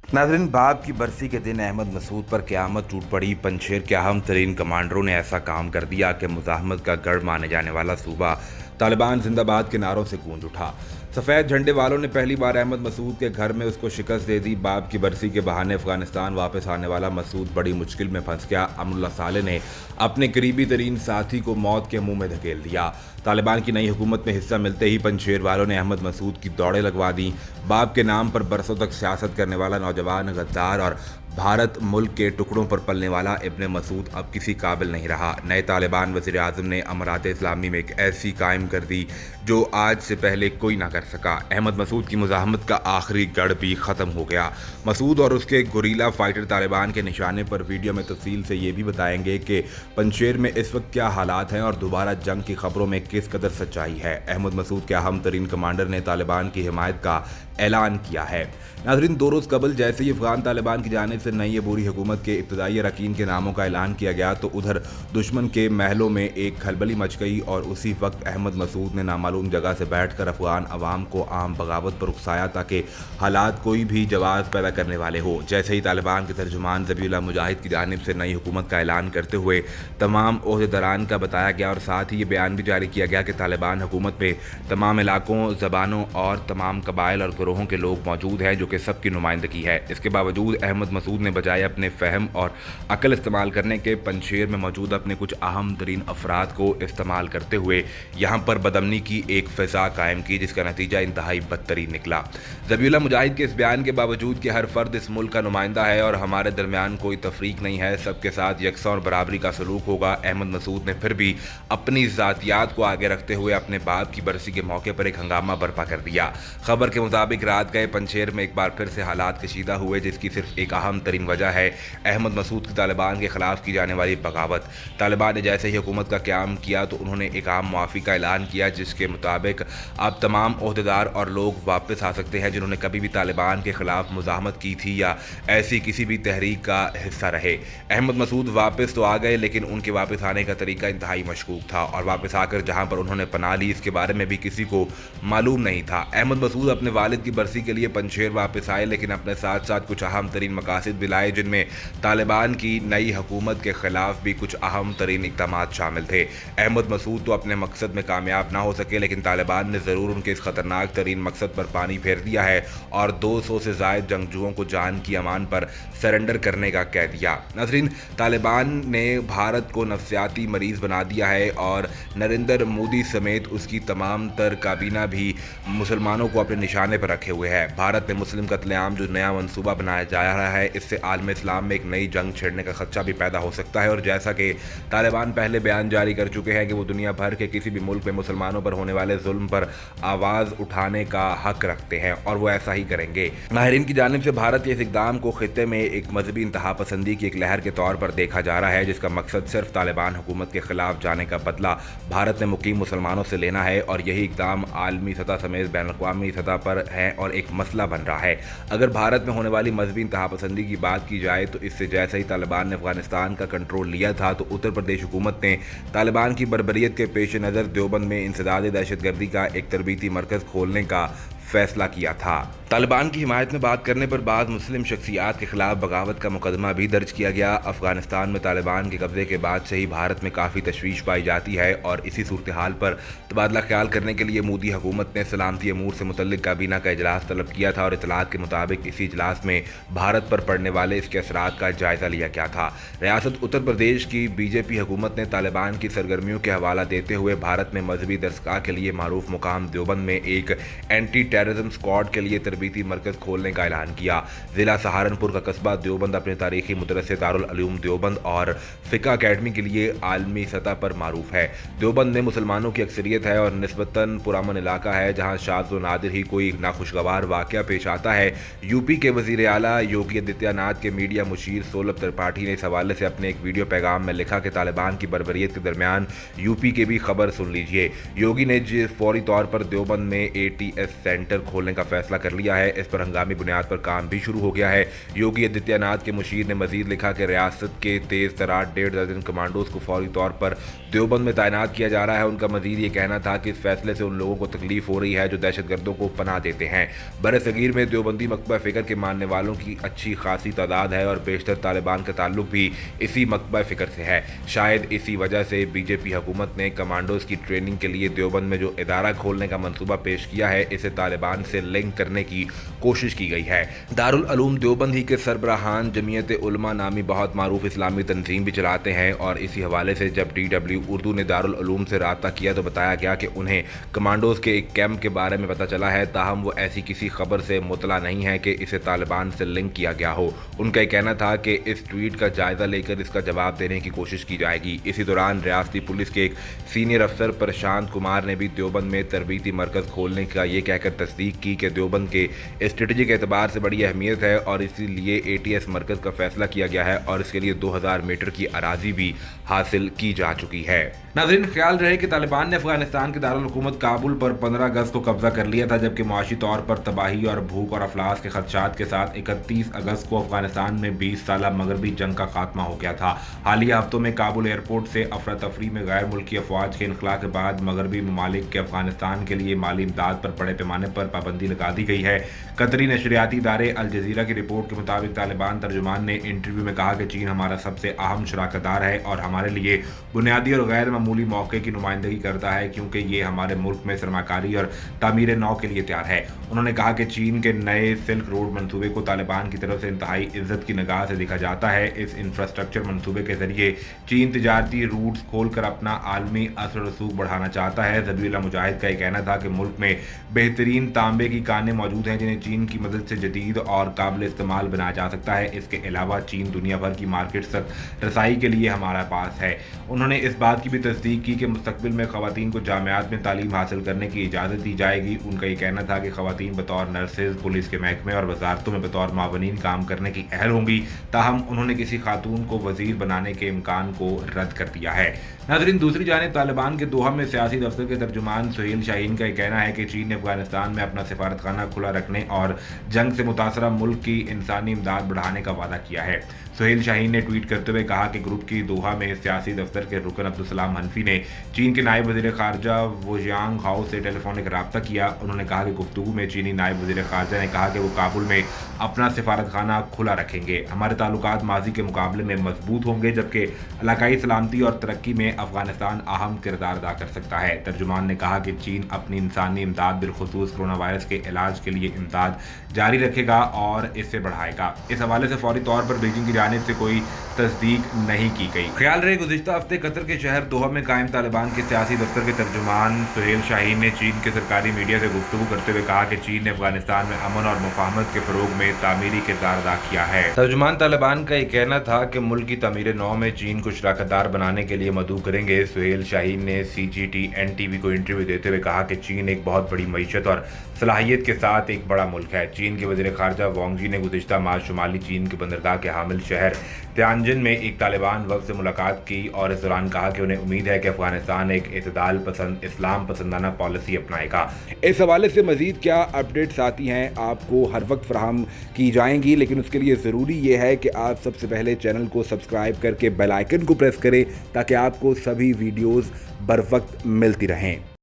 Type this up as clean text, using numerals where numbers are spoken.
नाज़रीन, बाप की बरसी के दिन अहमद मसूद पर क़यामत टूट पड़ी। पंजशेर के अहम तरीन कमांडरों ने ऐसा काम कर दिया कि मुज़ाहमत का गढ़ माने जाने वाला सूबा तालिबान जिंदाबाद के नारों से गूंज उठा। सफ़ेद झंडे वालों ने पहली बार अहमद मसूद के घर में उसको शिकस्त दे दी। बाप की बरसी के बहाने अफगानिस्तान वापस आने वाला मसूद बड़ी मुश्किल में फंस गया। अमरुल्लाह साले ने अपने करीबी तरीन साथी को मौत के मुंह में धकेल दिया। तालिबान की नई हुकूमत में हिस्सा मिलते ही पंजशेर वालों ने अहमद मसूद की दौड़ें लगवा दी। बाप के नाम पर बरसों तक सियासत करने वाला नौजवान गद्दार और भारत मुल्क के टुकड़ों पर पलने वाला इब्ने मसूद अब किसी काबिल नहीं रहा। नए तालिबान वज़ीर आज़म ने अमारात इस्लामी में एक ऐसी कायम कर दी जो आज से पहले कोई ना कर सका। अहमद मसूद की मुज़ाहमत का आखिरी गढ़ भी ख़त्म हो गया। मसूद और उसके गुरीला फाइटर तालिबान के निशाने पर वीडियो में तफसील से ये भी बताएंगे कि पंजशेर में इस वक्त क्या हालात हैं और दोबारा जंग की खबरों में किस कदर सच्चाई है। अहमद मसूद के अहम तरीन कमांडर ने तालिबान की हिमायत का ऐलान किया है। नाज़रीन, 2 रोज़ कबल जैसे ही अफगान तालिबान की जानिब से नई अबूरी हुकूमत के इब्तदाई अरकान के नामों का ऐलान किया गया तो उधर दुश्मन के महलों में एक खलबली मच गई और उसी वक्त अहमद मसूद ने नामालूम जगह से बैठकर अफगान अवाम को आम बगावत पर उकसाया ताकि हालात कोई भी जवाब पैदा करने वाले हो। जैसे ही तालिबान के तर्जुमान ज़बीहुल्लाह मुजाहिद की जानिब से नई हुकूमत का ऐलान करते हुए तमाम ओहदेदारान का बताया गया और साथ ही ये बयान भी जारी किया गया कि तालिबान हुकूमत में तमाम इलाकों, ज़बानों और तमाम कबाइल और ग्रोहों के लोग मौजूद हैं जो कि सबकी नुमाइंदगी है। इसके बावजूद अहमद मसूद ने बजाय अपने फ़हम और अकल इस्तेमाल करने के पंजशेर में मौजूद अपने कुछ अहम तरीन अफराद को इस्तेमाल करते हुए यहाँ पर बदअमनी की एक फ़िज़ा कायम की, जिसका नतीजा इंतहाई बदतरीन निकला। ज़बीहुल्लाह मुजाहिद के इस बयान के बावजूद कि हर फ़र्द इस मुल्क का नुमाइंदा है और हमारे दरमियान कोई तफरीक नहीं है, सबके साथ यकसा और बराबरी का सलूक होगा, अहमद मसूद ने फिर भी अपनी ज़ातियात को आगे रखते हुए अपने बाप की बरसी के मौके पर एक हंगामा बर्पा कर दिया। खबर के मुताबिक रात गए पंजशेर में एक बार फिर से हालात कशीदा हुए, जिसकी सिर्फ एक अहम तरीन वजह है अहमद मसूद की तालिबान के खिलाफ की जाने वाली बगावत। तालिबान ने जैसे ही हुकूमत का क़याम किया तो उन्होंने एक आम मुआफ़ी का ऐलान किया, जिसके मुताबिक अब तमाम ओहदेदार और लोग वापस आ सकते हैं जिन्होंने कभी भी तालिबान के खिलाफ मुज़ाहमत की थी या ऐसी किसी भी तहरीक का हिस्सा रहे। अहमद मसूद वापस तो आ गए, लेकिन उनके वापस आने का तरीका इंतहाई मशकूक था और वापस आकर जहाँ पर उन्होंने पनाह ली इसके बारे में भी किसी को मालूम नहीं था। अहमद मसूद अपने वालिद की बरसी के लिए पंजशेर वापस आए, लेकिन अपने साथ साथ कुछ अहम तरीन मकासद भी लाए, जिनमें तालिबान की नई हुकूमत के खिलाफ भी कुछ अहम तरीन इक़दामात शामिल थे। अहमद मसूद तो अपने मकसद में कामयाब ना हो सके, लेकिन तालिबान ने ज़रूर उनके इस ख़तरनाक तरीन मकसद पर पानी फेर दिया है और 200 से ज़ायद जंगजुओं को जान की अमान पर सरेंडर करने का कह दिया। नाज़रीन, तालिबान ने भारत को नफ्सियाती मरीज़ बना दिया है और नरेंद्र मोदी समेत उसकी तमाम तर काबीना भी मुसलमानों को अपने निशाने पर रखे हुए है। भारत में मुस्लिम कत्लेआम जो नया मंसूबा बनाया जा रहा है, इससे आलम इस्लाम में एक नई जंग छेड़ने का खदशा भी पैदा हो सकता है और जैसा कि तालिबान पहले बयान जारी कर चुके हैं कि वो दुनिया भर के किसी भी मुल्क में मुसलमानों पर होने वाले जुल्म पर आवाज़ उठाने का हक रखते हैं और वो ऐसा ही करेंगे। माहिरीन की जानिब से भारत के इस इक़दाम को खित्ते में एक मजहबी इंतहा पसंदी की एक लहर के तौर पर देखा जा रहा है, जिसका मकसद सिर्फ तालिबान हुकूमत के खिलाफ जाने का बदला भारत में मुकीम मुसलमानों से लेना है और यही इक़दाम आलमी सतह समेत बैनुल-अक़वामी सतह पर है और एक मसला बन रहा है। अगर भारत में होने वाली मजहबी इंतहा पसंदी की बात की जाए तो इससे जैसे ही तालिबान ने अफगानिस्तान का कंट्रोल लिया था तो उत्तर प्रदेश हुकूमत ने तालिबान की बर्बरियत के पेश नज़र देवबंद में इंसदाद दहशतगर्दी का एक तरबीती मरकज़ खोलने का फैसला किया था। तालिबान की हिमायत में बात करने पर बाद मुस्लिम शख्सियात के खिलाफ बगावत का मुकदमा भी दर्ज किया गया। अफगानिस्तान में तालिबान के कब्जे के बाद से ही भारत में काफ़ी तशवीश पाई जाती है और इसी सूरत हाल पर तबादला ख्याल करने के लिए मोदी हुकूमत ने सलामती अमूर से मुतल्लिक काबीना का इजलास तलब किया था और इतलात के मुताबिक इसी इजलास में भारत पर पड़ने वाले इसके असरात का जायज़ा लिया गया था। रियासत उत्तर प्रदेश की बीजेपी हुकूमत ने तालिबान की सरगर्मियों के हवाला देते हुए भारत में मजहबी दरसगाह के लिए मारूफ मुकाम देवबंद में एक एंटी टेररिज्म स्क्वाड के लिए तरबीती मरकज़ खोलने का ऐलान किया। ज़िला सहारनपुर का कस्बा देवबंद अपने तारीखी मदरसे दारुल उलूम देवबंद और फ़िक़्ह अकेडमी के लिए आलमी सतह पर मारूफ है। देवबंद में मुसलमानों की अक्सरियत है और निस्बतन पुरअमन इलाका है, जहाँ शाज़ व नादिर ही कोई नाखुशगवार वाक़या पेश आता है। यूपी के वज़ीर आला योगी आदित्यनाथ के मीडिया मुशीर सोलभ त्रिपाठी ने इस हवाले से अपने एक वीडियो पैगाम में लिखा कि तालिबान की बर्बरियत के दरमियान यूपी के भी खबर सुन लीजिए। योगी ने फौरी तौर पर देवबंद में ATS सेंटर सेंटर खोलने का फैसला कर लिया है। इस पर हंगामी बुनियाद पर काम भी शुरू हो गया है। योगी आदित्यनाथ के मुशीर ने मजीद लिखा कि रियासत के तेज तरार 1.5 दर्जन कमांडोज को फौरी तौर पर देवबंद में तैनात किया जा रहा है। उनका मजीद ये कहना था कि इस फैसले से उन लोगों को तकलीफ हो रही है जो दहशतगर्दों को पनाह देते हैं। बरसगीर में देवबंदी मकबा फिक्र के मानने वालों की अच्छी खासी तादाद है और बेशतर तालिबान का ताल्लुक भी इसी मकबा फिक्र से है। शायद इसी वजह से बीजेपी हुकूमत ने कमांडोज की ट्रेनिंग के लिए देवबंद में जो इदारा खोलने का मंसूबा पेश किया है, इसे तालिबान से लिंक करने की कोशिश की गई है। दारुल उलूम देवबंद ही के सरबराहान जमीयत उलमा नामी बहुत मारूफ इस्लामी तंजीम भी चलाते हैं और इसी हवाले से जब DW उर्दू ने दारुल उलूम से राब्ता किया तो बताया गया कि उन्हें कमांडोज के एक कैंप के बारे में पता चला है, ताहम वो ऐसी किसी खबर से मुतला नहीं है कि इसे तालिबान से लिंक किया गया हो। उनका यह कहना था कि इस ट्वीट का जायजा लेकर इसका जवाब देने की कोशिश की जाएगी। इसी दौरान रियासती पुलिस के एक सीनियर अफसर प्रशांत कुमार ने भी देवबंद में तरबीती मरकज खोलने का ये कहकर तस्दीक की कि देवबंद के स्ट्रेटेजिक एतबार से बड़ी अहमियत है और इसीलिए ATS मरकज का फैसला किया गया है और इसके लिए 2000 मीटर की अराजी भी हासिल की जा चुकी है। नाज़रीन, ख्याल रहे कि तालिबान ने अफगानिस्तान के दारुल हुकूमत काबुल पर 15 अगस्त को कब्जा कर लिया था, जबकि मुआशी तौर पर तबाही और भूख और अफलास के खदशात के साथ 31 अगस्त को अफगानिस्तान में 20 साला मगरबी जंग का खात्मा हो गया था। हालिया हफ्तों में काबुल एयरपोर्ट से अफरा तफरी में गैर मुल्की अफवाज के इनखला के बाद मगरबी ममालिक के अफगानिस्तान के लिए माली इमदाद पर बड़े पैमाने पर पाबंदी लगा दी गई है। कतरी नशरियाती इदारे अल जजीरा की रिपोर्ट के मुताबिक तालिबान तर्जुमान ने इंटरव्यू में कहा कि चीन हमारा सबसे अहम शराकतदार है और हमारे लिए बुनियादी और गैर मामूली मौके की नुमाइंदगी करता है, क्योंकि ये हमारे मुल्क में सरमाकारी और तामीर नौ के लिए तैयार है। उन्होंने कहा कि चीन के नए सिल्क रोड मंसूबे को तालिबान की तरफ से इंतहाई इज्जत की निगाह से देखा जाता है। इस इंफ्रास्ट्रक्चर मंसूबे के जरिए चीन तिजारती रूट्स खोलकर अपना आलमी असर रसूख बढ़ाना चाहता है। ज़बीहुल्लाह मुजाहिद का यह कहना था कि मुल्क में बेहतरीन तांबे की कानें मौजूद हैं जिन्हें चीन की मदद से जदीद और काबिल इस्तेमाल बनाया जा सकता है। इसके अलावा चीन दुनिया भर की मार्केट तक रसाई के लिए हमारे पास है। उन्होंने इस बात की भी तस्दीक की कि मुस्तकबिल में ख़वातीन को जामियात में तालीम हासिल करने की इजाज़त दी जाएगी। उनका ये कहना था कि ख़वातीन बतौर नर्सेज, पुलिस के महकमे और वजारतों में बतौर मावनीन काम करने की अहल होंगी। ताहम उन्होंने किसी खातून को वजीर बनाने के इम्कान को रद्द कर दिया है। नाज़रीन, दूसरी जानिब तालिबान के दोहा में सियासी दफ्तर के तर्जुमान सुहेल शाहीन का यह कहना है कि चीन ने अफगानिस्तान में अपना सिफारतखाना खुला रखने और जंग से मुतासरा मुल्क की इंसानी इमदाद बढ़ाने का वादा किया है। सुहेल शाहीन ने ट्वीट करते हुए कहा कि ग्रुप की दोहा में सियासी दफ्तर के रुकन अब्दुलसलाम हनफी ने चीन के नायब वज़ीर ख़ारजा वो जियांग हाओ से टेलीफोनिक रब्ता किया। उन्होंने कहा कि गुफ्तगू में चीनी नायब वज़ीर ख़ारजा ने कहा कि वो काबुल में अपना सिफारतखाना खुला रखेंगे। हमारे ताल्लुकात माजी के मुकाबले में मजबूत होंगे, जबकि इलाकाई सलामती और तरक्की में अफगानिस्तान अहम किरदार अदा कर सकता है। तर्जुमान ने कहा कि चीन अपनी इंसानी इमदाद बिलखुसूस कोरोना वायरस के इलाज के लिए इमदाद जारी रखेगा और इससे बढ़ाएगा। इस हवाले से फौरी तौर पर बीजिंग की जानिब से कोई तस्दीक नहीं की गई। ख्याल रहे गुज़िश्ता हफ्ते कतर के शहर दोहा में कायम तालिबान के सियासी दफ्तर के तर्जुमान सुहेल शाहीन ने चीन के सरकारी मीडिया से गुफ्तगू करते हुए कहा कि चीन ने अफगानिस्तान में अमन और मुफाहमत के फरोग में तामीरी किरदार अदा किया है। तर्जुमान तालिबान का यह कहना था कि मुल्क की तामीर नौ में चीन को शराकतदार बनाने के लिए मदऊ करेंगे। सुहेल शाहीन ने CGTN TV को इंटरव्यू देते हुए कहा कि चीन एक बहुत बड़ी मईशत और सलाहियत के साथ एक बड़ा मुल्क है। चीन के वज़ीर ख़ारजा वांग जी ने गुज़िश्ता माह शुमाली चीन के बंदरगाह के हामिल शहर तियानजिन में एक तालिबान वफ़द से मुलाकात की और इस दौरान कहा कि उन्हें उम्मीद है कि अफगानिस्तान एक इत्तेदाल पसंद इस्लाम पसंदाना पॉलिसी अपनाएगा। इस हवाले से मज़ीद क्या अपडेट्स आती हैं आपको हर वक्त फराहम की जाएंगी, लेकिन उसके लिए ज़रूरी ये है कि आप सबसे पहले चैनल को सब्सक्राइब करके बेल आइकन को प्रेस करें ताकि आपको सभी वीडियोज़ बर वक्त मिलती रहें।